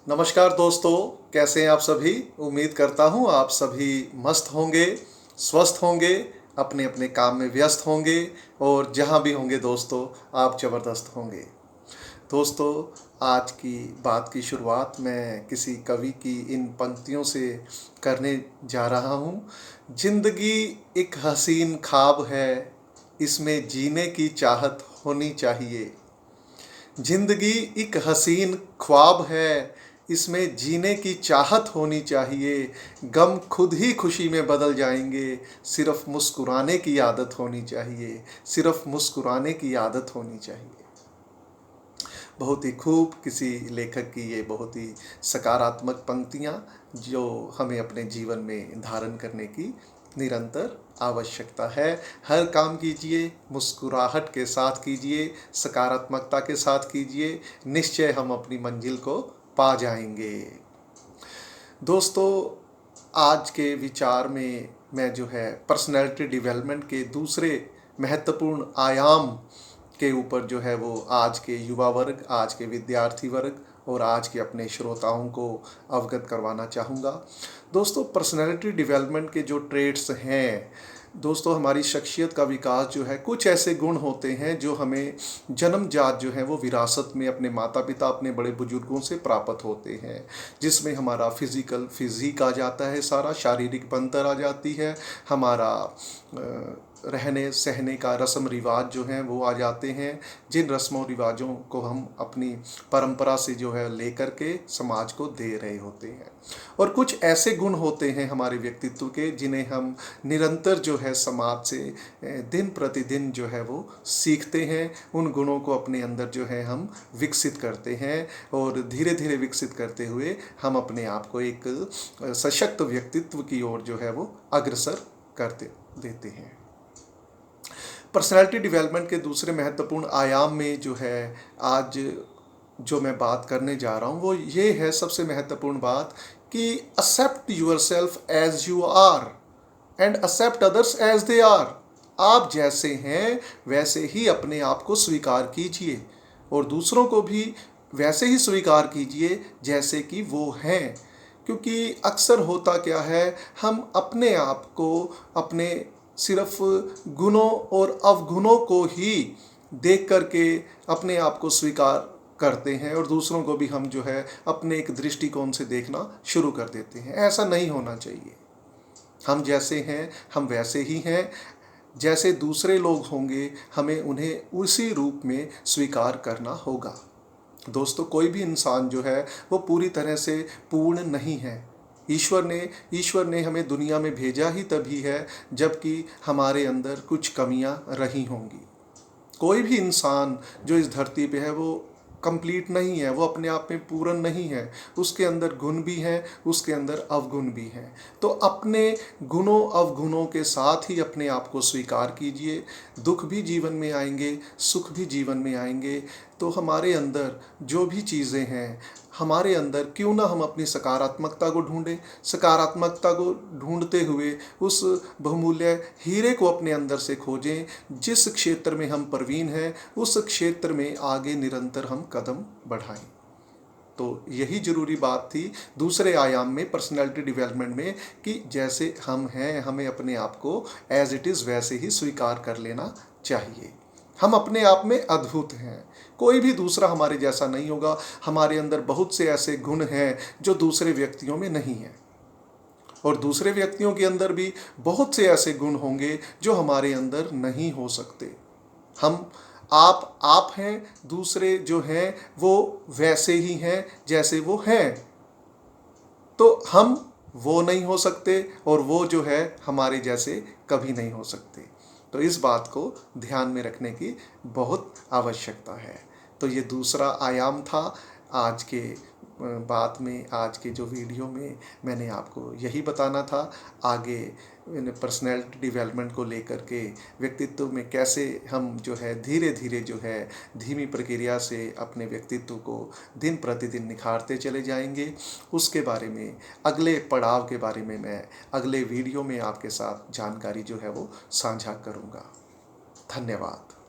नमस्कार दोस्तों, कैसे हैं आप सभी। उम्मीद करता हूं आप सभी मस्त होंगे, स्वस्थ होंगे, अपने अपने काम में व्यस्त होंगे और जहां भी होंगे दोस्तों आप ज़बरदस्त होंगे। दोस्तों, आज की बात की शुरुआत मैं किसी कवि की इन पंक्तियों से करने जा रहा हूं। जिंदगी एक हसीन ख्वाब है, इसमें जीने की चाहत होनी चाहिए। जिंदगी एक हसीन ख्वाब है, इसमें जीने की चाहत होनी चाहिए। गम खुद ही खुशी में बदल जाएंगे, सिर्फ मुस्कुराने की आदत होनी चाहिए। सिर्फ मुस्कुराने की आदत होनी चाहिए। बहुत ही खूब किसी लेखक की ये बहुत ही सकारात्मक पंक्तियाँ जो हमें अपने जीवन में धारण करने की निरंतर आवश्यकता है। हर काम कीजिए, मुस्कुराहट के साथ कीजिए, सकारात्मकता के साथ कीजिए, निश्चय हम अपनी मंजिल को पा जाएंगे। दोस्तों, आज के विचार में मैं जो है पर्सनैलिटी डेवलपमेंट के दूसरे महत्वपूर्ण आयाम के ऊपर जो है वो आज के युवा वर्ग, आज के विद्यार्थी वर्ग और आज के अपने श्रोताओं को अवगत करवाना चाहूँगा। दोस्तों, पर्सनैलिटी डेवलपमेंट के जो ट्रेड्स हैं दोस्तों, हमारी शख्सियत का विकास जो है, कुछ ऐसे गुण होते हैं जो हमें जन्मजात जो है वो विरासत में अपने माता पिता, अपने बड़े बुजुर्गों से प्राप्त होते हैं। जिसमें हमारा फिज़िक आ जाता है, सारा शारीरिक बनतर आ जाती है, हमारा रहने सहने का रस्म रिवाज जो हैं वो आ जाते हैं। जिन रस्मों रिवाजों को हम अपनी परंपरा से जो है लेकर के समाज को दे रहे होते हैं। और कुछ ऐसे गुण होते हैं हमारे व्यक्तित्व के जिन्हें हम निरंतर जो है समाज से दिन प्रतिदिन जो है वो सीखते हैं। उन गुणों को अपने अंदर जो है हम विकसित करते हैं और धीरे धीरे विकसित करते हुए हम अपने आप को एक सशक्त व्यक्तित्व की ओर जो है वो अग्रसर करते देते हैं। पर्सनालिटी डेवलपमेंट के दूसरे महत्वपूर्ण आयाम में जो है आज जो मैं बात करने जा रहा हूँ वो ये है, सबसे महत्वपूर्ण बात, कि accept yourself as you are and accept others as they are. आप जैसे हैं वैसे ही अपने आप को स्वीकार कीजिए और दूसरों को भी वैसे ही स्वीकार कीजिए जैसे कि वो हैं। क्योंकि अक्सर होता क्या है, हम अपने आप को अपने सिर्फ गुणों और अवगुणों को ही देख करके अपने आप को स्वीकार करते हैं और दूसरों को भी हम जो है अपने एक दृष्टिकोण से देखना शुरू कर देते हैं। ऐसा नहीं होना चाहिए। हम जैसे हैं हम वैसे ही हैं। जैसे दूसरे लोग होंगे हमें उन्हें उसी रूप में स्वीकार करना होगा। दोस्तों, कोई भी इंसान जो है वो पूरी तरह से पूर्ण नहीं है। ईश्वर ने हमें दुनिया में भेजा ही तभी है जबकि हमारे अंदर कुछ कमियां रही होंगी। कोई भी इंसान जो इस धरती पे है वो कंप्लीट नहीं है, वो अपने आप में पूर्ण नहीं है। उसके अंदर गुण भी हैं, उसके अंदर अवगुण भी हैं। तो अपने गुणों अवगुणों के साथ ही अपने आप को स्वीकार कीजिए। दुख भी जीवन में आएंगे, सुख भी जीवन में आएंगे। तो हमारे अंदर जो भी चीज़ें हैं, हमारे अंदर क्यों ना हम अपनी सकारात्मकता को ढूंढें। सकारात्मकता को ढूंढते हुए उस बहुमूल्य हीरे को अपने अंदर से खोजें। जिस क्षेत्र में हम प्रवीण हैं उस क्षेत्र में आगे निरंतर हम कदम बढ़ाएं। तो यही ज़रूरी बात थी दूसरे आयाम में, पर्सनैलिटी डेवलपमेंट में, कि जैसे हम हैं हमें अपने आप को एज इट इज़ वैसे ही स्वीकार कर लेना चाहिए। हम अपने आप में अद्भुत हैं। कोई भी दूसरा हमारे जैसा नहीं होगा। हमारे अंदर बहुत से ऐसे गुण हैं जो दूसरे व्यक्तियों में नहीं हैं और दूसरे व्यक्तियों के अंदर भी बहुत से ऐसे गुण होंगे जो हमारे अंदर नहीं हो सकते। हम आप हैं, दूसरे जो हैं वो वैसे ही हैं जैसे वो हैं। तो हम वो नहीं हो सकते और वो जो है हमारे जैसे कभी नहीं हो सकते। तो इस बात को ध्यान में रखने की बहुत आवश्यकता है। तो ये दूसरा आयाम था आज के बात में, आज के जो वीडियो में मैंने आपको यही बताना था। आगे पर्सनैलिटी डेवलपमेंट को लेकर के व्यक्तित्व में कैसे हम जो है धीरे धीरे जो है धीमी प्रक्रिया से अपने व्यक्तित्व को दिन प्रतिदिन निखारते चले जाएंगे, उसके बारे में, अगले पड़ाव के बारे में मैं अगले वीडियो में आपके साथ जानकारी जो है वो साझा करूँगा। धन्यवाद।